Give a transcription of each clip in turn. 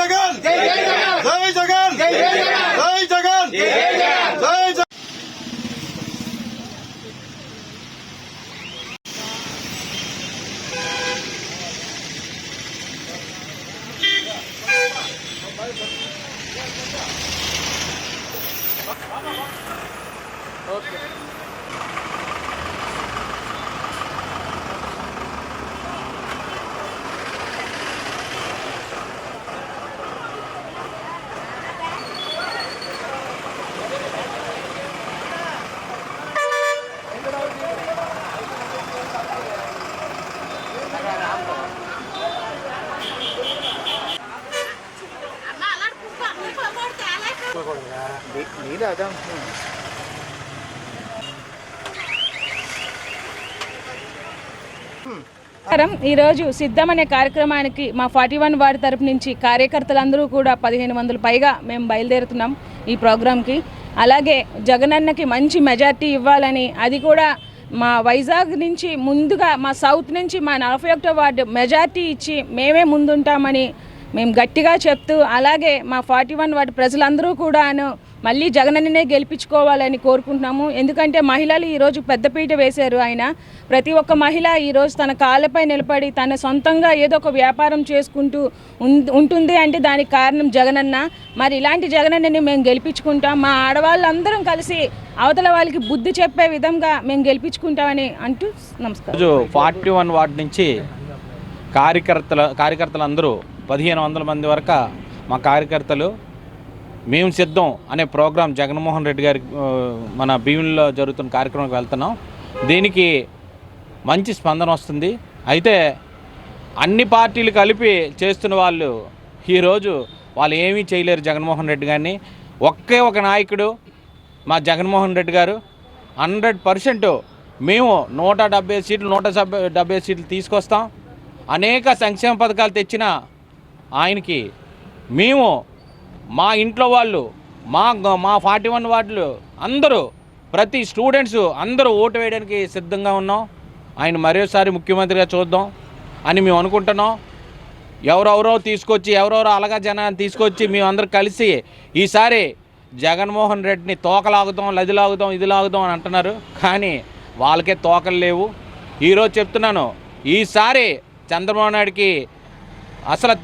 జగన్ జై జగన్ జై జగన్ జై జగన్ ఓకే నీళ్ళు అదా ఈరోజు సిద్ధం అనే కార్యక్రమానికి మా 41 వార్డు తరపు నుంచి కార్యకర్తలందరూ కూడా 1500 పైగా మేము బయలుదేరుతున్నాం ఈ ప్రోగ్రాంకి. అలాగే జగనన్నకి మంచి మెజార్టీ ఇవ్వాలని, అది కూడా మా వైజాగ్ నుంచి ముందుగా మా సౌత్ నుంచి మా 41వ వార్డు మెజార్టీ ఇచ్చి మేమే ముందుంటామని మేము గట్టిగా చెప్తూ, అలాగే మా 41 వార్డు ప్రజలందరూ కూడాను మళ్ళీ జగనన్ననే గెలిపించుకోవాలని కోరుకుంటున్నాము. ఎందుకంటే మహిళలు ఈరోజు పెద్దపీట వేశారు. ఆయన ప్రతి ఒక్క మహిళ ఈరోజు తన కాళ్ళపై నిలబడి తన సొంతంగా ఏదో ఒక వ్యాపారం చేసుకుంటూ ఉంటుంది అంటే దానికి కారణం జగనన్న. మరి ఇలాంటి జగనన్నని మేము గెలిపించుకుంటాం. మా ఆడవాళ్ళందరం కలిసి అవతల వాళ్ళకి బుద్ధి చెప్పే విధంగా మేము గెలిపించుకుంటామని అంటూ నమస్కారం. 41 వార్డు నుంచి కార్యకర్తలందరూ 1500 మంది వరకు మా కార్యకర్తలు మేము సిద్ధం అనే ప్రోగ్రాం జగన్మోహన్ రెడ్డి గారి మన భీముల్లో జరుగుతున్న కార్యక్రమానికి వెళ్తున్నాం. దీనికి మంచి స్పందన వస్తుంది. అయితే అన్ని పార్టీలు కలిపి చేస్తున్న వాళ్ళు ఈరోజు వాళ్ళు ఏమీ చేయలేరు జగన్మోహన్ రెడ్డి గారిని. ఒకే ఒక నాయకుడు మా జగన్మోహన్ రెడ్డి గారు. 100% మేము 170 సీట్లు 170 సీట్లు తీసుకొస్తాం. అనేక సంక్షేమ పథకాలు తెచ్చిన ఆయనకి మేము మా ఇంట్లో వాళ్ళు మా 41 వార్డులు అందరూ ప్రతి స్టూడెంట్స్ అందరూ ఓటు వేయడానికి సిద్ధంగా ఉన్నాం. ఆయన మరోసారి ముఖ్యమంత్రిగా చూద్దాం అని మేము అనుకుంటున్నాం. ఎవరెవరో అలగా జనాన్ని తీసుకొచ్చి మేము అందరూ కలిసి ఈసారి జగన్మోహన్ రెడ్డిని తోకలాగుదాం, ఇది లాగుదాం అని అంటున్నారు. కానీ వాళ్ళకే తోకలు లేవు. ఈరోజు చెప్తున్నాను, ఈసారి చంద్రబాబు నాయుడికి అసలు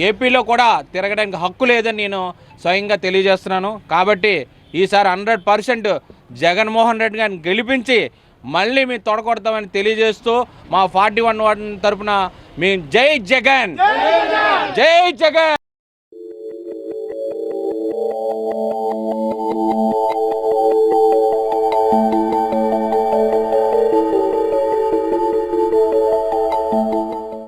ఏపీలో కూడా తిరగడానికి హక్కు లేదని నేను స్వయంగా తెలియజేస్తున్నాను. కాబట్టి ఈసారి 100% జగన్మోహన్ రెడ్డి గారిని గెలిపించి మళ్ళీ మేము తొడగొడతామని తెలియజేస్తూ మా 41 వార్డు తరఫున మేము జై జగన్.